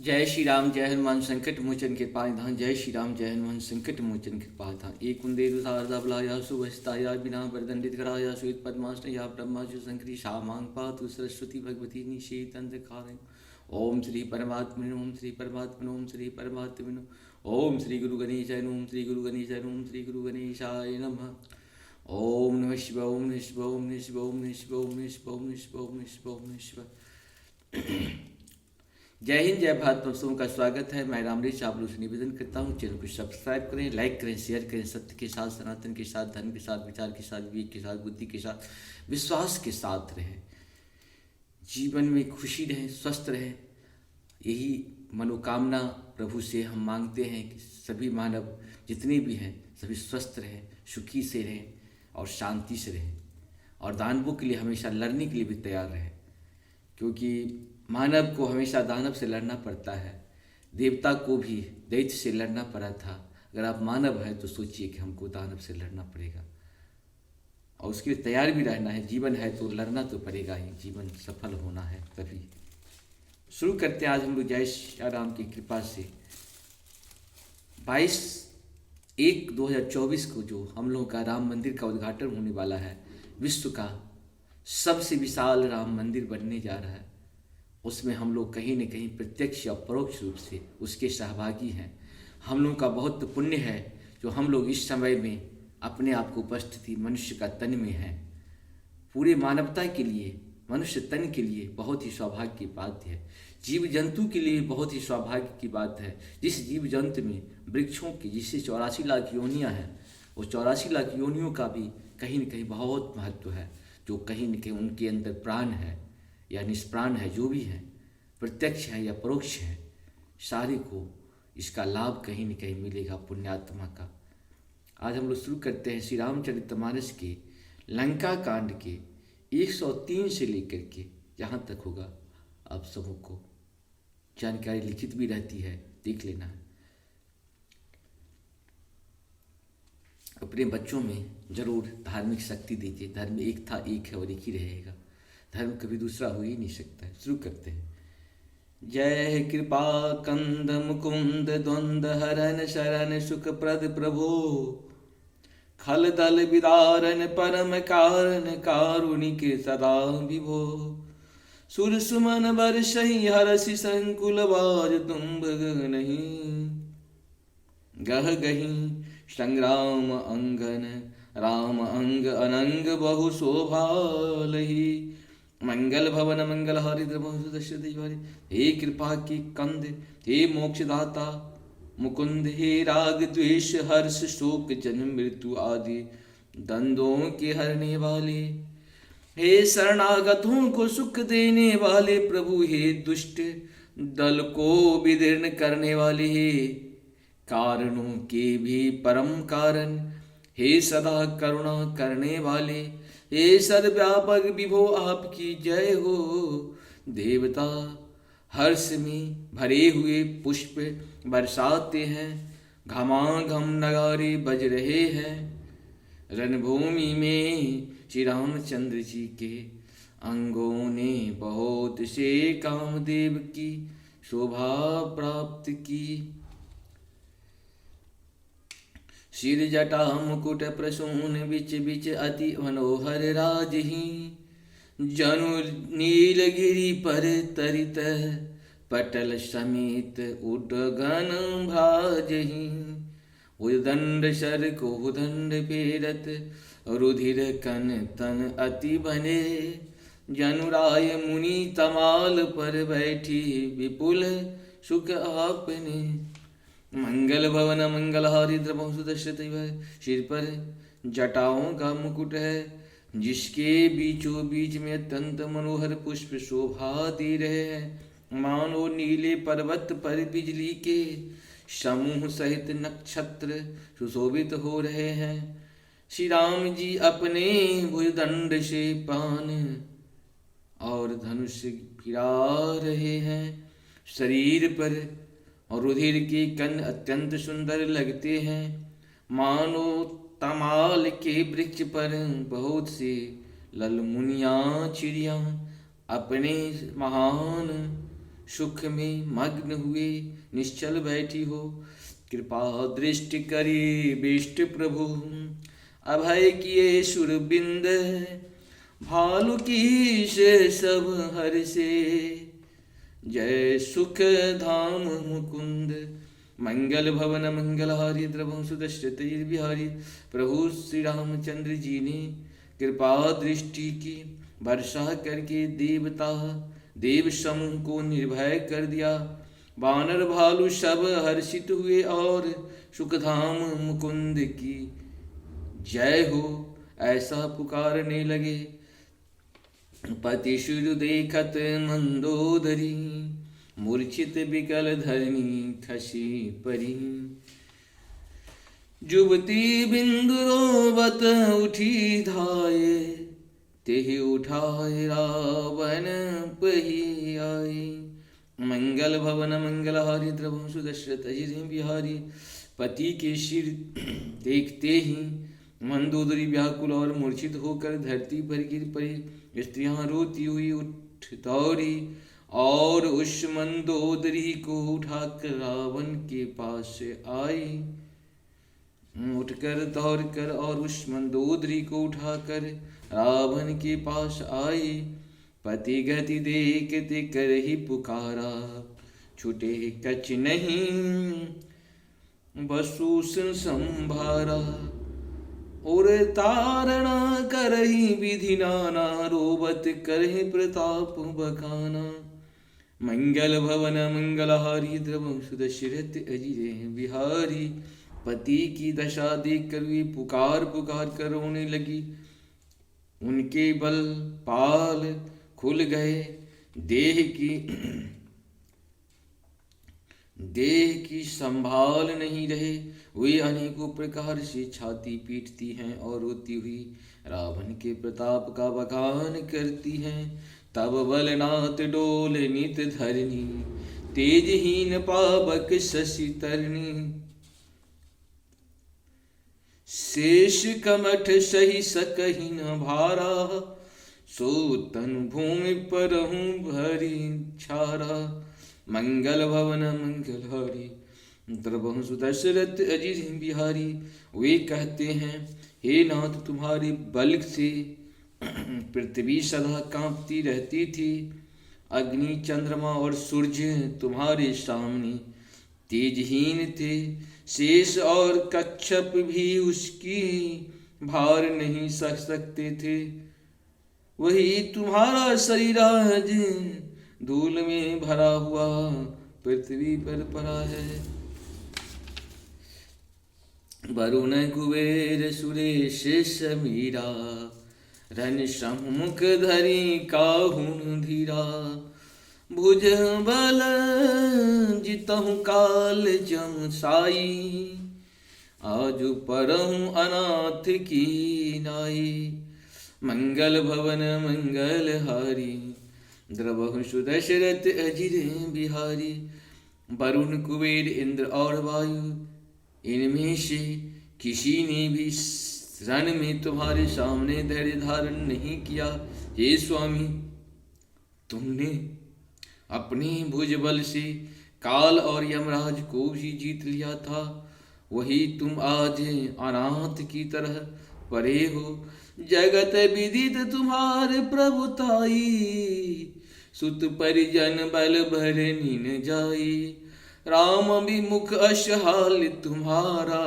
जय श्री राम जय हनुमान संकट मोचन के पायधान। जय श्री राम जय हनुमान संकट मोचन के पायधान। एक कुंदेरु शारदा बलाया सुवस्ताया बिना वरदंडित कराया श्वेत पद्मासनया ब्रह्माशु शंकरी शामांग पातु सरस्वती भगवती निषेध अंधकार। ओम श्री परमात्मने ओम श्री परमात्मने ओम श्री परमात्मने ओम श्री गुरु गणेशाय ओम श्री गुरु गणेशाय ओम श्री गुरु गणेशाय नमः। ओम नमः शिवाय ओम नमः शिवाय ओम नमः शिवाय ओम नमः शिवाय ओम नमः शिवाय ओम नमः शिवाय ओम नमः शिवाय ओम नमः शिवाय। जय हिंद जय भारत। दोस्तों का स्वागत है। मैं रामरेश आप लोगों से निवेदन करता हूँ, चैनल को सब्सक्राइब करें, लाइक करें, शेयर करें। सत्य के साथ, सनातन के साथ, धर्म के साथ, विचार के साथ, विवेक के साथ, बुद्धि के साथ, विश्वास के साथ रहें। जीवन में खुशी रहें, स्वस्थ रहें। यही मनोकामना प्रभु से हम मांगते हैं कि सभी मानव जितने भी हैं सभी स्वस्थ रहें, सुखी से रहें और शांति से रहें। और दानवों के लिए हमेशा लड़ने के लिए भी तैयार रहें, क्योंकि मानव को हमेशा दानव से लड़ना पड़ता है। देवता को भी दैत्य से लड़ना पड़ा था। अगर आप मानव हैं तो सोचिए कि हमको दानव से लड़ना पड़ेगा और उसके लिए तैयार भी रहना है। जीवन है तो लड़ना तो पड़ेगा ही, जीवन सफल होना है तभी। शुरू करते हैं आज हम लोग जय श्री राम की कृपा से 22/1/2024 को जो हम लोगों का राम मंदिर का उद्घाटन होने वाला है। विश्व का सबसे विशाल राम मंदिर बनने जा रहा है। उसमें हम लोग कहीं न कहीं प्रत्यक्ष या परोक्ष रूप से उसके सहभागी हैं। हम लोगों का बहुत पुण्य है जो हम लोग इस समय में अपने आप को उपस्थिति मनुष्य का तन में हैं। पूरे मानवता के लिए, मनुष्य तन के लिए बहुत ही सौभाग्य की बात है। जीव जंतु के लिए बहुत ही सौभाग्य की बात है। जिस जीव जंतु में वृक्षों की जिससे 84 लाख योनियाँ हैं, वो 84 लाख योनियों का भी कहीं न कहीं बहुत महत्व है। जो कहीं न कहीं उनके अंदर प्राण है या निष्प्राण है, जो भी है, प्रत्यक्ष है या परोक्ष है, सारे को इसका लाभ कहीं न कहीं मिलेगा पुण्यात्मा का। आज हम लोग शुरू करते हैं श्री रामचरितमानस के लंका कांड के 103 से लेकर के जहाँ तक होगा आप सबों को जानकारी लिखित भी रहती है, देख लेना है। अपने बच्चों में जरूर धार्मिक शक्ति दीजिए। धर्म एक था, एक है और एक ही रहेगा। धर्म कभी दूसरा हो ही नहीं सकता है। शुरू करते हैं। जय कृपा कंद मुकुंद द्वंद हरन शरण सुख प्रद प्रभो खल दल विदारन परम कारण कारुणिक सदा विभो सुर सुमन बरसहि हरसि संकुल बाज तुम्भ नहीं गह गही संग्राम अंगन राम अंग अनंग बहु शोभा लही मंगल भवन मंगल हरि दशरथ। हे कृपा की कंद, हे मोक्षदाता मुकुंद, हे राग द्वेष हर्ष शोक जन्म मृत्यु आदि द्वंद्वों के हरने वाले, हे शरणागतों को सुख देने वाले प्रभु, हे दुष्ट दल को विदीर्ण करने वाले, हे कारणों के भी परम कारण, हे सदा करुणा करने वाले, हे सर्वव्यापक विभो आपकी जय हो। देवता हर्ष में भरे हुए पुष्प बरसाते हैं, घमाघम नगारे बज रहे हैं। रणभूमि में श्री रामचंद्र जी के अंगों ने बहुत से कामदेव की शोभा प्राप्त की। सिर जटा मुकुट प्रसून बिच बिच अति मनोहर राजही जनु नीलगिरि पर तरित पटल समेत उडगन भ्राजही उदंड शर को उदंड पेरत रुधिर कन तन अति बने जनुराय मुनि तमाल पर बैठी विपुल सुख आपने मंगल भवन मंगल हरिद्र दशरथ। सिर पर जटाओं का मुकुट है जिसके बीचों बीच में अत्यंत मनोहर पुष्प शोभा दे रहे हैं। मानो नीले पर्वत पर बिजली के समूह सहित नक्षत्र सुशोभित हो रहे हैं। श्री राम जी अपने भुजदंड से पान और धनुष फिरा रहे हैं। शरीर पर और रुधिर के कण अत्यंत सुंदर लगते हैं। मानो तमाल के वृक्ष पर बहुत से ललमुनिया चिड़िया अपने महान सुख में मग्न हुए निश्चल बैठी हो। कृपा दृष्टि करी विष्ट प्रभु, अभय किए सुरबिंद, भालु की से सब हर से, जय सुख धाम मुकुंद। मंगल भवन मंगलहारी द्रवं सुदशरथ बिहारी, प्रभु श्री रामचंद्र जी ने कृपा दृष्टि की वर्षा करके देवता देव समूह को निर्भय कर दिया। वानर भालू सब हर्षित हुए और सुखधाम मुकुंद की जय हो ऐसा पुकारने लगे। पति शुरु देखत मंदोदरी, मूर्छित विकल धरणी खसी परी। जुबती बिंदु रोबत उठी धाये, तेहि उठाए रावण पही आए। मंगल भवन मंगलहारी द्रवं सुदशरथ अजिर बिहारी, पति के सिर देखते ही मंदोदरी व्याकुल और मूर्छित होकर धरती पर गिर पड़ी। स्त्रियां रोती हुई उठ दौड़ी और उस मंदोदरी को उठाकर रावण के पास आई। उठकर दौड़कर और उस मंदोदरी को उठाकर रावण के पास आई। पति गति देखते कर ही पुकारा, छूटे कछ नहीं बसूसन संभारा। और तारणा करही विधि नाना, रोबत करहि प्रताप बखाना। मंगल भवन मंगलहारी द्रवं सुदशरथ अजिरे बिहारी, पति की दशा देखकर वे पुकार पुकार कर रोने लगी। उनके बल पाल खुल गए, देह की संभाल नहीं रहे। वे अनेकों प्रकार से छाती पीटती हैं और रोती हुई रावण के प्रताप का बखान करती हैं। तब बलनाथ डोल नित धरनी, तेजहीन पावक शशि तरनी। शेष कमठ सही सकहि न भारा, सो तन भूमि पर हूँ भरी छारा। मंगल भवन मंगलहारी द्रवं सुदशरथ अजिर बिहारी। वे कहते हैं, हे नाथ तुम्हारे बल से पृथ्वी सदा कांपती रहती थी। अग्नि चंद्रमा और सूर्य तुम्हारे सामने तेजहीन थे। शेष और कच्छप भी उसकी भार नहीं सह सकते थे। वही तुम्हारा शरीर आज धूल में भरा हुआ पृथ्वी पर पड़ा है। वरुण कुबेर सुरेश समीरा, रन सम्मुख धरी काहुन धीरा। भुज बल जितहु काल जम साई, आज परहु अनाथ की नाई। मंगल भवन मंगलहारी द्रवहु सुदशरथ अजिर बिहारी। वरुण कुबेर इंद्र और वायु, इनमें से किसी ने भी रण में तुम्हारे सामने धैर्य धारण नहीं किया। हे स्वामी, तुमने अपने भुज बल से काल और यमराज को भी जीत लिया था। वही तुम आज अनाथ की तरह परे हो। जगत विदित तुम्हारे प्रभुताई, सुत परिजन बल भरनी न जाई। राम विमुख असहाल तुम्हारा,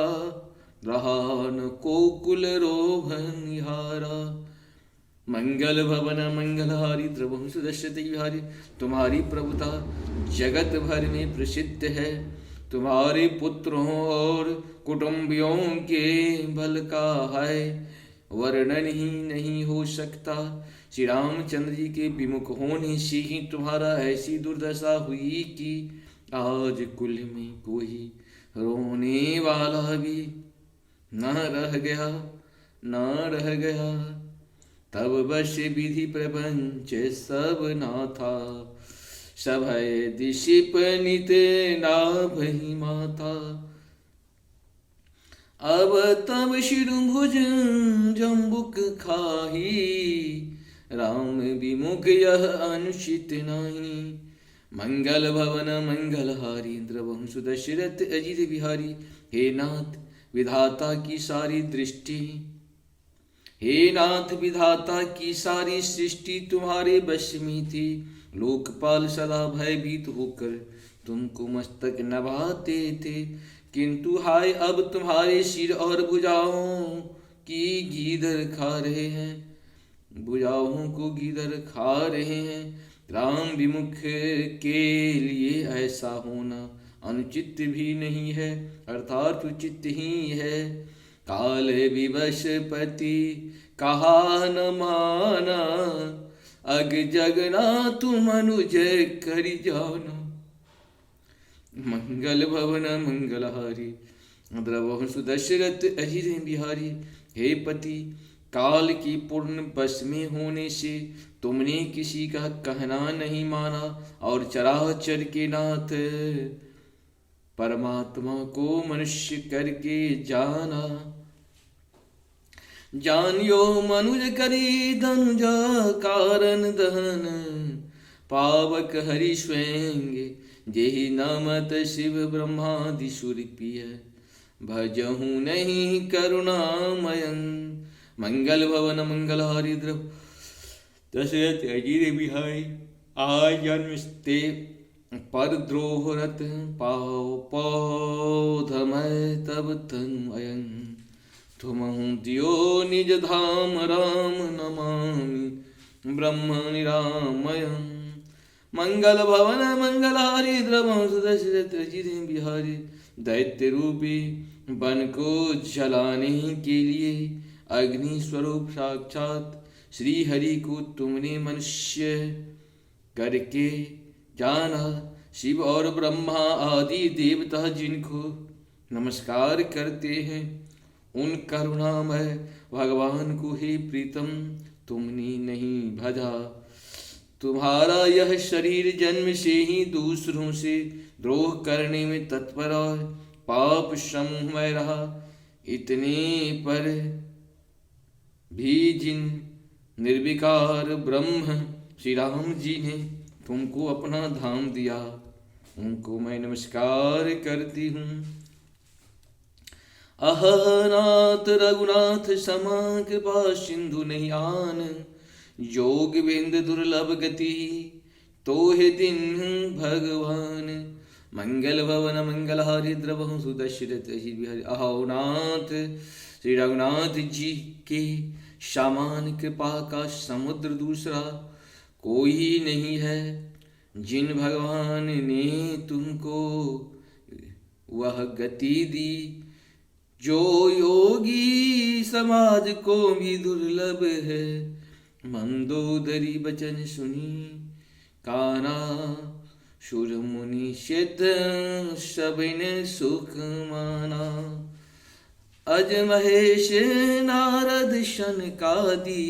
रहा न को कुल रोहन हारा। मंगल भवन मंगलहारी द्रवं सुदशरथ बिहारी। तुम्हारी प्रभुता जगत भर में प्रसिद्ध है। तुम्हारे पुत्रों और कुटुंबियों के बल का है वर्णन ही नहीं हो सकता। श्री रामचंद्र जी के विमुख होने से ही तुम्हारा ऐसी दुर्दशा हुई कि आज कुल में कोई रोने वाला भी न रह गया। तब बस विधि प्रपंच सब नाथा, सभय दिशिपनित नाभहि माथा। अब तब शिरुभुज जम्बुक खाही, राम विमुख यह अनुचित नहीं। मंगल भवन मंगलहारी द्रवंशु दशरथ अजित बिहारी। हे नाथ विधाता की सारी दृष्टि, हे नाथ विधाता की सारी सृष्टि तुम्हारे वश में थी। लोकपाल सदा भयभीत होकर तुमको मस्तक नभाते थे, किंतु हाय अब तुम्हारे सिर और भुजाओं की गीदड़ खा रहे हैं, भुजाओं को गीदड़ खा रहे हैं। राम विमुख के लिए ऐसा होना अनुचित भी नहीं है, अर्थात उचित ही है। काल विवश पति कहा न माना, अग जगना तुम अनुज कर जाना। मंगल भवन मंगलहारी द्रवंशु दशरथ अजित बिहारी। हे पति, काल की पूर्ण बस में होने से तुमने किसी का कहना नहीं माना और चराचर के नाथ परमात्मा को मनुष्य करके जाना। जानियो मनुज करी धनुजा कारण दहन, पावक हरि स्वयं जेहि नामत शिव ब्रह्मादि सुर पिय, भजहु नहीं करुणामयन। मंगल भवन मंगलहारी द्रव दशरथ अजित बिहारी। आज जन्मस्ते पर द्रोहरत पाओ पौधमय तब तन अयन, तुमहु दियो निज धाम राम नमामि ब्रह्म निरामयम्। मंगल भवन मंगलहारी द्रवंशु दशरथ अजित बिहारी। दैत्य रूपी वन को जलाने के लिए अग्नि स्वरूप साक्षात श्री हरि को तुमने मनुष्य करके जाना। शिव और ब्रह्मा आदि देवता जिनको नमस्कार करते हैं, उन करुणामय भगवान को ही प्रीतम तुमने नहीं भजा। तुम्हारा यह शरीर जन्म से ही दूसरों से द्रोह करने में तत्पर और पाप समूह में रहा। इतने पर भी जिन निर्विकार ब्रह्म श्री राम जी ने तुमको अपना धाम दिया, उनको मैं नमस्कार करती हूँ। अहनाथ रघुनाथ समा कृपा सिंधु नहीं आन, योग बिंद दुर्लभ गति तो हे दिन भगवान। मंगल भवन मंगलहारी द्रवंशु दशरथ अजित बिहारी। अहोनाथ श्री रघुनाथ जी के समान कृपा का समुद्र दूसरा कोई नहीं है। जिन भगवान ने तुमको वह गति दी जो योगी समाज को भी दुर्लभ है। मंदोदरी बचन सुनी काना सुर मुनि शेत सबिन सुख माना। अज महेश नारद शनकादि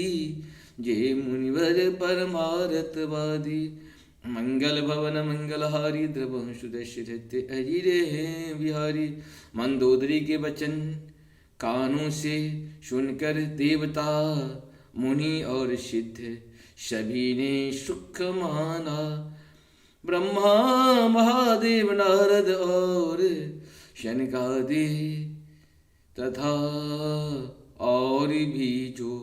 जे मुनिवर परमारथ वादी। मंगल भवन मंगलहारी द्रवंशु दशरथ अजित बिहारी। मंदोदरी के वचन कानों से सुनकर देवता मुनि और सिद्ध सभी ने सुख माना। ब्रह्मा महादेव नारद और शनकादि तथा और भी जो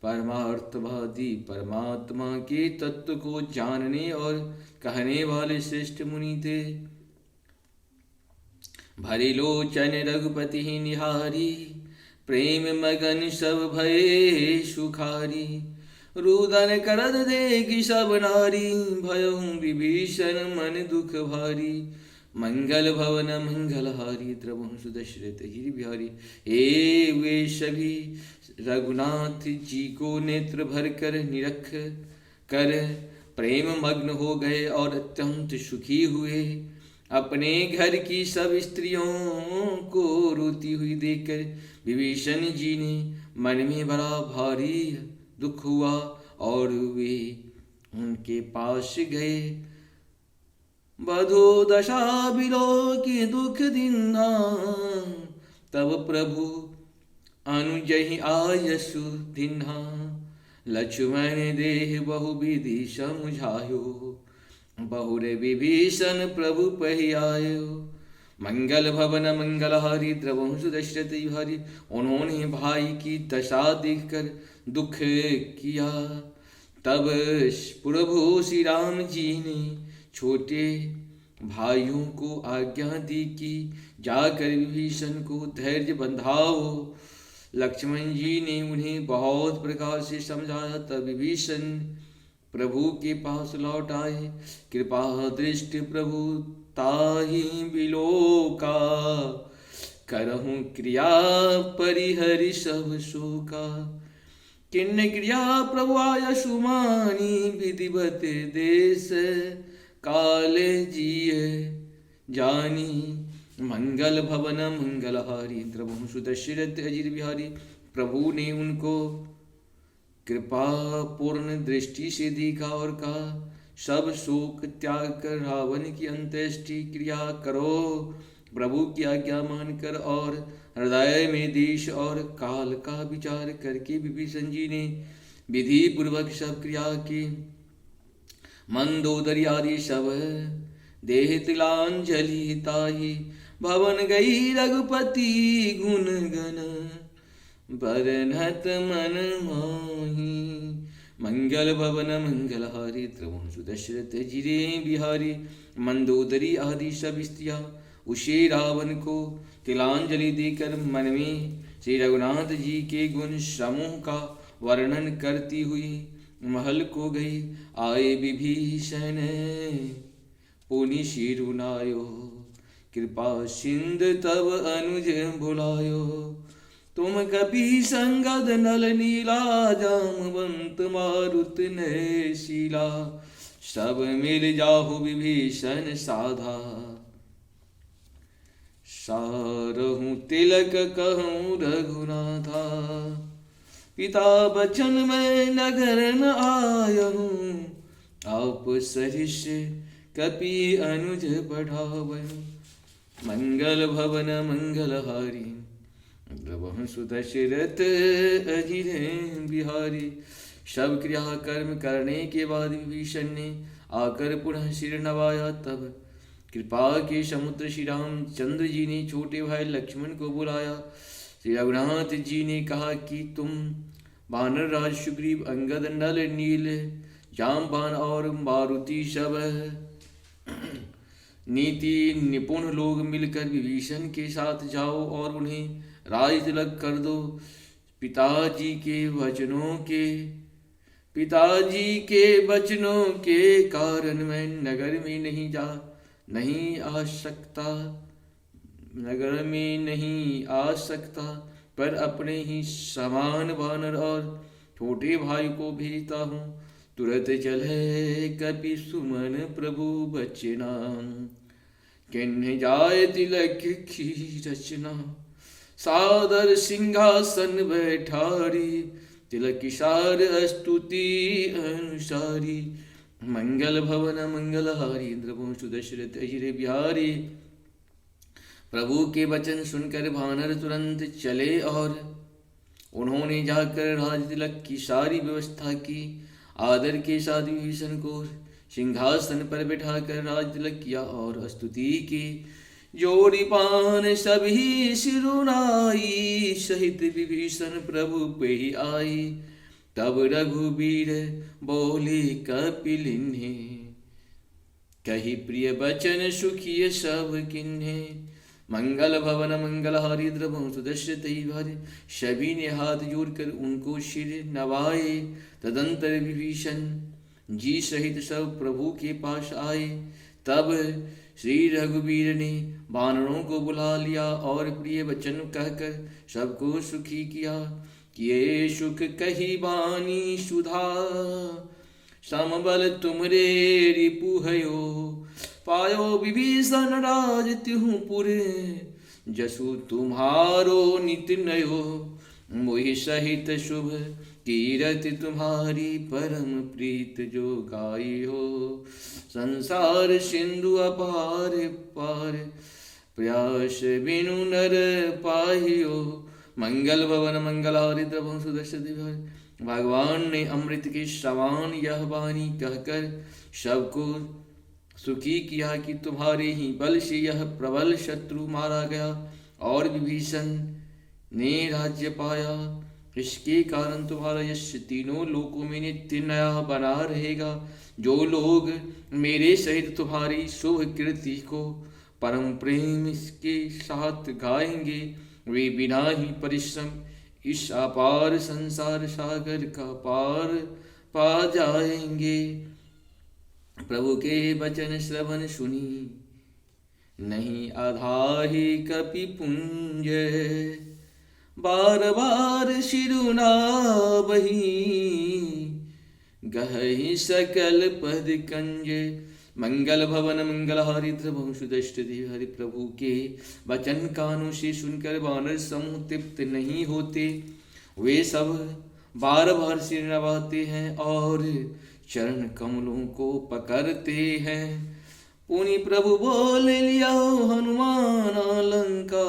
परमार्थवादी परमात्मा के तत्व को जानने और कहने वाले श्रेष्ठ मुनि थे। भरी लोचन रघुपति निहारी, प्रेम मगन सब भये सुखारी। रुदन करद देखि सब नारी, भयहु विभीषण मन दुख भारी। मंगल भवन मंगलहारी द्रवंशु दशरथ अजित बिहारी। हे वे सभी रघुनाथ जी को नेत्र भर कर निरख कर प्रेम मग्न हो गए और अत्यंत सुखी हुए। अपने घर की सब स्त्रियों को रोती हुई देखकर विभीषण जी ने मन में बड़ा भारी दुख हुआ और वे उनके पास गए। बधो दशा बिलो की दुख दिना, तब प्रभु अनुजहि आयसु दिन्हा। लक्ष्मण देह बहु विधि समुझायो, बहुर विभीषण प्रभु पहि आयो, मंगल भवन मंगल हारी द्रवंशु दशरथ हरि। उन्होंने भाई की दशा देखकर दुख किया, तब प्रभु श्री राम जी ने छोटे भाइयों को आज्ञा दी कि जाकर विभीषण को धैर्य बंधाओ। लक्ष्मण जी ने उन्हें बहुत प्रकार से समझाया, तब विभीषण प्रभु के पास लौट आए। कृपा दृष्टि प्रभु ताहि बिलोका, करहूँ क्रिया परिहरि सब शोका। किन्न क्रिया प्रभु आय सुमानी, विधिवत देश काल जिय जानी। मंगल भवन मंगल हारी द्रवंशु दशरथ अजिर बिहारी। प्रभु ने उनको कृपा पूर्ण दृष्टि से देखा और कहा, सब शोक त्याग कर रावण की अंत्येष्टि क्रिया करो। प्रभु की आज्ञा मानकर और हृदय में देश और काल का विचार करके विभीषण जी ने विधि पूर्वक सब क्रिया की। मंदोदरी आदि सब देह तिलांजलि ताहि, भवन गई रघुपति गुण गण, बरनत मन माही। मंगल भवन मंगल हारी द्रवंशु दशरथ जिरे बिहारी। मंदोदरी आदि सब स्त्रियां उसे रावण को तिलांजलि देकर मन में श्री रघुनाथ जी के गुण समूह का वर्णन करती हुई महल को गई। आए विभीषण पुनि शिरुनायो, कृपा सिंध तब अनुज बुलायो। तुम कपि संगद नल नीला, जामवंत मारुत ने शीला। सब मिल जाहु विभीषण साधा, सारहूँ तिलक कहूँ रघुनाथा। पिता बचन में नगर न आयहूँ, आप सरिष कपि अनुज बढ़ावहूँ। मंगल भवन मंगल हारी द्रवंशु दशरथ अजिर बिहारी। सब क्रिया कर्म करने के बाद विभीषण ने आकर पुनः सिर नवाया। तब कृपा के समुद्र श्री रामचंद्र जी ने छोटे भाई लक्ष्मण को बुलाया। श्री रघुनाथ जी ने कहा कि तुम वानर राज सुग्रीव, अंगद, नल, नील, जामवान और मारुति सब नीति निपुण लोग मिलकर विभीषण के साथ जाओ और उन्हें राज तिलक कर दो। पिताजी के वचनों के कारण मैं नगर में नहीं आ सकता, पर अपने ही समान वानर और छोटे भाई को भेजता हूँ। तुरंत चले कपि सुमन प्रभु बचना, किन्ह जाय तिलक की रचना। सादर सिंहासन बैठारी, तिलक सार स्तुति अनुसारी। मंगल भवन मंगल हारी द्रवंशु दशरथ अजिर बिहारी। प्रभु के वचन सुनकर वानर तुरंत चले और उन्होंने जाकर राज तिलक की सारी व्यवस्था की। आदर के साथ विभीषण को सिंहासन पर बैठाकर राज तिलक किया और स्तुति की। जोड़ी पान सभी सिरुनाई, सहित विभीषण प्रभु पे आई। तब रघुबीर बोले कपिलिन्हे, कही प्रिय वचन सुखिय सब किन्हे। मंगल भवन मंगल हारी द्रवंशु दशरथ भारी। सभी ने हाथ जोड़कर उनको सिर नवाए। तदंतर विभीषण जी सहित सब प्रभु के पास आए। तब श्री रघुबीर ने वानरों को बुला लिया और प्रिय वचन कहकर सबको सुखी किया। किए सुख कही बानी सुधा, समबल तुमरे रिपुहयो। पायो विभीषण राज तिहु पुरे, जसु तुम्हारो नित नयो। मोहि सहित शुभ कीरति तुम्हारी, परम प्रीत जो गाई हो। संसार सिंधु अपार पार, प्रयास बिनु नर पाहियो। मंगल भवन मंगल हारी द्रवंशु दशरथ। भगवान ने अमृत के समान यह वाणी कहकर सबको सुखी किया कि तुम्हारे ही बल से यह प्रबल शत्रु मारा गया और विभीषण ने राज्य पाया। इसके कारण तुम्हारा यश तीनों लोकों में नित्य नया बना रहेगा। जो लोग मेरे सहित तुम्हारी शुभ कीर्ति को परम प्रेम के साथ गाएंगे, वे बिना ही परिश्रम इस अपार संसार सागर का पार पा जाएंगे। प्रभु के वचन श्रवण सुनी, नहीं आधाहि कपि पुंज। बार बार शिरुनावहि, गहहि सकल पद कंज। मंगल भवन मंगल हरिद्र वंशुदष्ट देव। हरि प्रभु के वचन कानों से सुनकर वानर समूह तृप्त नहीं होते, वे सब बार बार सिर नवाते हैं और चरण कमलों को पकड़ते हैं। पुनि प्रभु बोल लिया हनुमान लंका,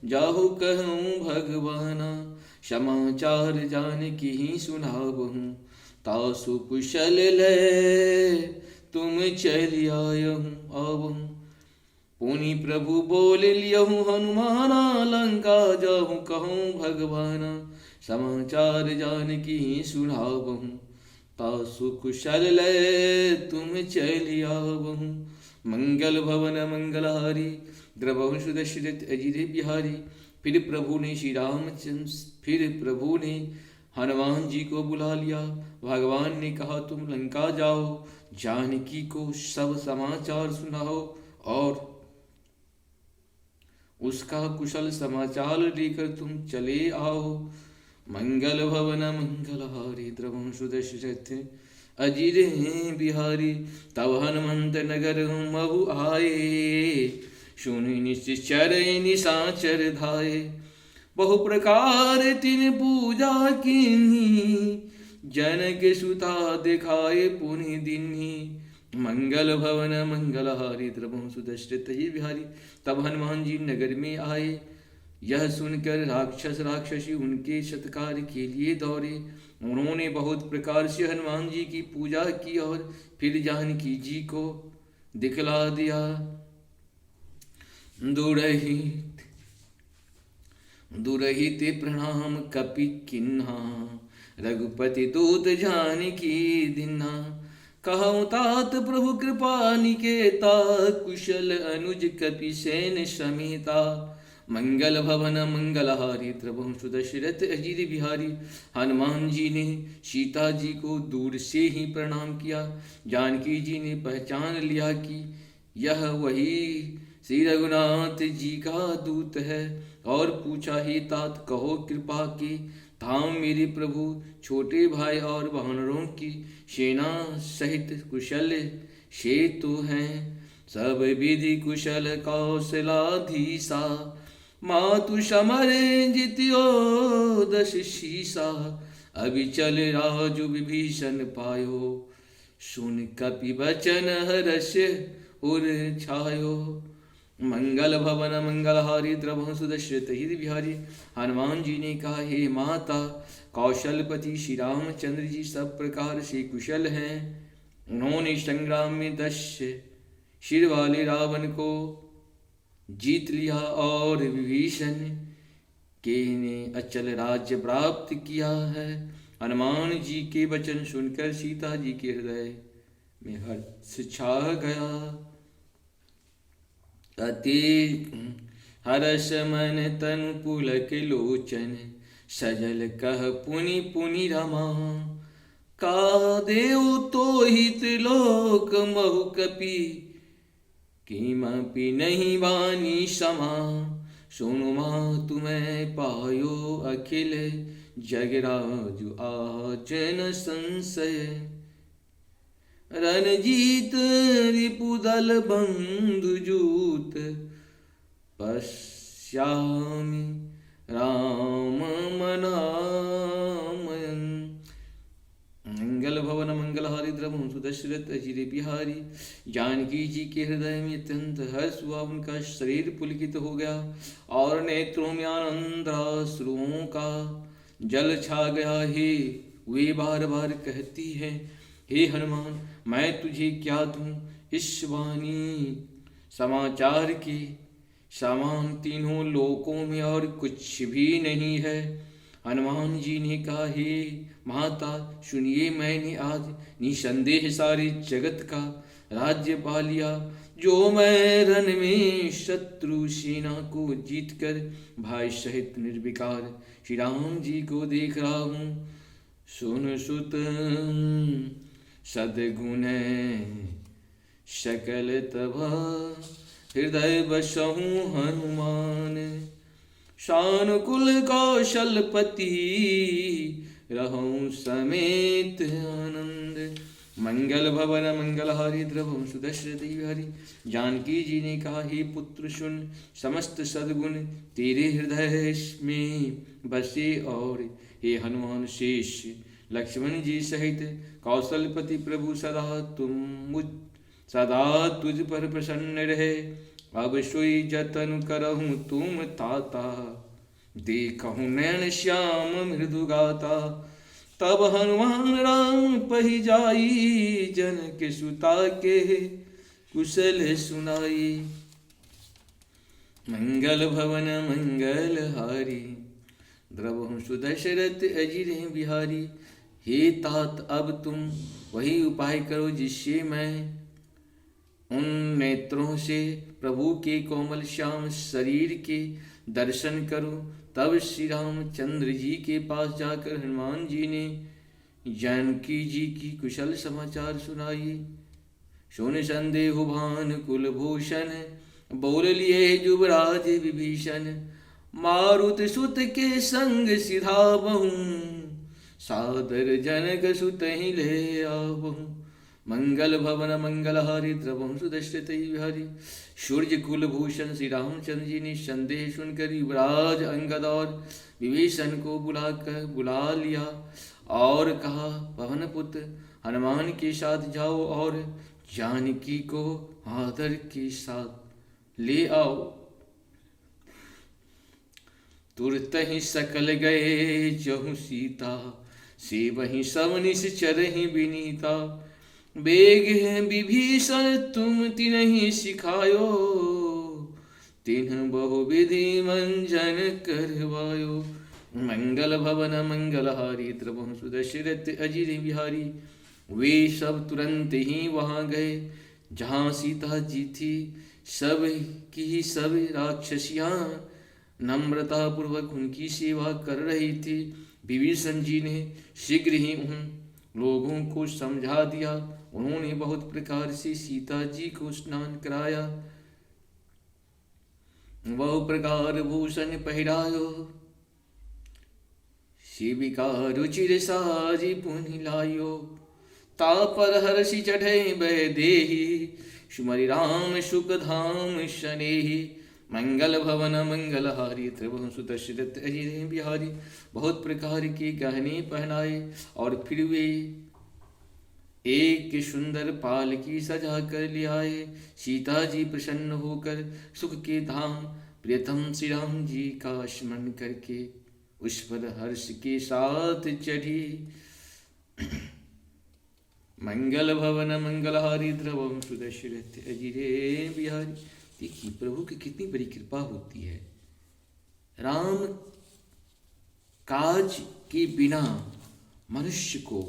जाहु कहूँ भगवाना। समाचार जानकी ही सुनावहूँ, तासु कुशल ले तुम चल आयहूँ। पुनि प्रभु बोल लियहूँ हनुमाना लंका, जाहु कहूँ भगवाना। समाचार जानकी ही सुनावहूँ, तासु कुशल ले तुम चल आवहूँ। मंगल भवन मंगल हारी, द्रवंश दशरथ अजित बिहारी। फिर प्रभु ने हनुमान जी को बुला लिया। भगवान ने कहा, तुम लंका जाओ, जानकी को सब समाचार सुनाओ और उसका कुशल समाचार लेकर तुम चले आओ। मंगल भवन मंगल हारी, द्रवंश दशरथ अजिर बिहारी। तब हनुमंत नगर महु आए, सुनि निश्चर निशाचर धाये। बहु प्रकार तिन पूजा कीन्ही, जनक सुता दिखाए पुनि दीन्ही। मंगल भवन मंगल हारी, द्रवंश दशरथ अजिर बिहारी। तब हनुमान जी नगर में आए। यह सुनकर राक्षसी उनके सत्कार के लिए दौड़े। उन्होंने बहुत प्रकार से हनुमान जी की पूजा की और फिर जानकी जी को दिखला दिया। दुरहित प्रणाम कपि किन्हा, रघुपति दूत जानकी दिन्हा। कहूँ तात प्रभु कृपा निकेता, कुशल अनुज कपि सेन समेता। मंगल भवन मंगल हारी, द्रवंश दशरथ अजिर बिहारी। हनुमान जी ने सीता जी को दूर से ही प्रणाम किया। जानकी जी ने पहचान लिया कि यह वही श्री रघुनाथ जी का दूत है और पूछा, ही तात कहो कृपा के धाम मेरे प्रभु छोटे भाई और वानरों की सेना सहित कुशल से तो हैं। सब विधि कुशल कौशलाधीसा, मातु समरे जितियो दश शीसा। अभी चल राजु विभीषण पायो, सुन कपि वचन हर्ष उर छायो। मंगल भवन मंगल हारी, द्रवंश दशरथ अजिर बिहारी। हनुमान जी ने कहा, हे माता कौशलपति श्री रामचंद्र जी सब प्रकार से कुशल हैं। उन्होंने संग्राम में 10 सिर वाले रावण को जीत लिया और विभीषण के ने अचल राज्य प्राप्त किया है। हनुमान जी के वचन सुनकर सीता जी के हृदय में हर्ष छा गया। अति हर्ष मन तन पुलक लोचन, सजल कह पुनि पुनि रमा। का देव तो हित लोक महु कपि, किमपि नहीं वाणी समा। सुनु माँ तुम्हें पायो अखिल, जगराजु आजन संशय। रणजीत रिपुदल बंधुजूत, पश्यामि राम मनामयन्। मंगल भवन मंगल हारी, द्रवंश दशरथ अजिर बिहारी। जानकी जी के हृदय में अत्यंत हर्ष हुआ। उनका शरीर पुलकित हो गया और नेत्रों में आनंद अश्रुओं का जल छा गया। वे बार बार कहती है, हे हनुमान मैं तुझे क्या दूं, इस वाणी समाचार के समान तीनों लोकों में और कुछ भी नहीं है। हनुमान जी ने कहा, हे माता सुनिए, मैंने आज निसंदेह सारे जगत का राज्य पा लिया। जो मैं रण में शत्रु सेना को जीतकर भाई सहित निर्विकार श्री राम जी को देख रहा हूँ। सुन सुत सद्गुण सकल तभा हृदय बसहु हनुमान। शानुकुल कौशलपति रहूं समेत आनंद। मंगल भवन मंगलहारी द्रवम सुदशरथि हरि। जानकी जी ने कहा, हे पुत्र सुन, समस्त सद्गुण तेरे हृदय में बसे और हे हनुमान शेष लक्ष्मण जी सहित कौशलपति प्रभु सदा तुझ पर प्रसन्न रहे। अब सोई जतन करहूँ तुम ताता, देखहूँ नयन श्याम मृदु गाता। तब हनुमान राम पही जाई, जनक सुता के कुशल सुनाई। मंगल भवन मंगल हारी, द्रवहु सुदशरथ अजिर बिहारी। हे तात अब तुम वही उपाय करो जिससे मैं उन नेत्रों से प्रभु के कोमल श्याम शरीर के दर्शन करूं। तब श्री रामचंद्र जी के पास जाकर हनुमान जी ने जानकी जी की कुशल समाचार सुनाई। सुन संदेह भान कुलभूषण, बोल लिए युवराज विभीषण। मारुत सुत के संग सिधा बहु, सादर जनक सुत ही ले आवहु। मंगल भवन मंगलहारी द्रवम सुदशरथि हरि। सूर्य कुलभूषण श्री रामचंद्र जी ने संदेह सुनकर युवराज अंगद और विभीषण को बुला लिया और कहा, पवन पुत्र हनुमान के साथ जाओ और जानकी को आदर के साथ ले आओ। तुरत ही सकल गए जहु सीता, से वही सब निश्चर ही विनीता। बेग है विभीषण तुम तिन्हि सिखायो, तिन्ह बहुविधि मंजन करवायो। मंगल भवन मंगलहारी द्रवहु सुदशरथ अजिर बिहारी। वे सब तुरंत ही वहां गए जहाँ सीता जी थी। सब की सब राक्षसियां नम्रता पूर्वक उनकी सेवा कर रही थी। विभीषण जी ने शीघ्र ही उन लोगों को समझा दिया। उन्होंने बहुत प्रकार से सीता जी को स्नान कराया, बहु प्रकार भूषण पहरायो। शिविका रुचिर साजी पुनि लायो, तापर हर्षि चढ़े बह देहि। सुमरि राम सुख धाम शनेहि। मंगल भवन मंगलहारी त्रिभुवन सुदशरथ अजिर बिहारी। बहुत प्रकार के गहने पहनाए और फिर वे एक सुंदर पालकी सजा कर ले आए। सीता जी प्रसन्न होकर सुख के धाम प्रियतम श्री राम जी का स्मरण करके उस पर हर्ष के साथ चढ़ी। मंगल भवन मंगलहारी द्रवम सुदशरथ अजिरे बिहारी। देखिए प्रभु की कितनी बड़ी कृपा होती है। राम काज के बिना मनुष्य को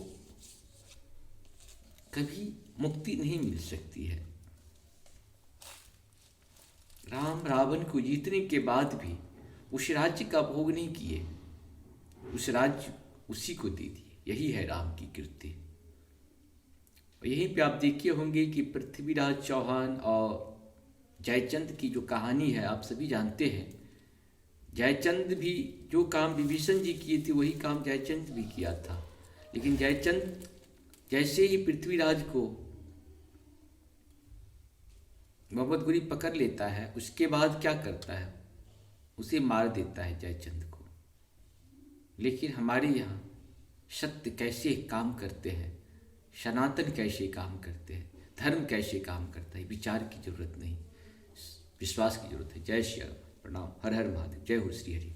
कभी मुक्ति नहीं मिल सकती है। राम रावण को जीतने के बाद भी उस राज्य का भोग नहीं किए, उस राज्य उसी को दे दिए। यही है राम की कीर्ति। यहीं पे आप देखे होंगे कि पृथ्वीराज चौहान और जयचंद की जो कहानी है आप सभी जानते हैं। जयचंद भी जो काम विभीषण जी किए थे वही काम जयचंद भी किया था। लेकिन जयचंद जैसे ही पृथ्वीराज को भगवतगुरी पकड़ लेता है उसके बाद क्या करता है, उसे मार देता है जयचंद को। लेकिन हमारे यहाँ सत्य कैसे काम करते हैं, सनातन कैसे काम करते हैं, धर्म कैसे काम करता है, विचार की जरूरत नहीं, विश्वास की जरूरत है। जय श्री राम। प्रणाम। हर हर महादेव। जय हो श्री हरि।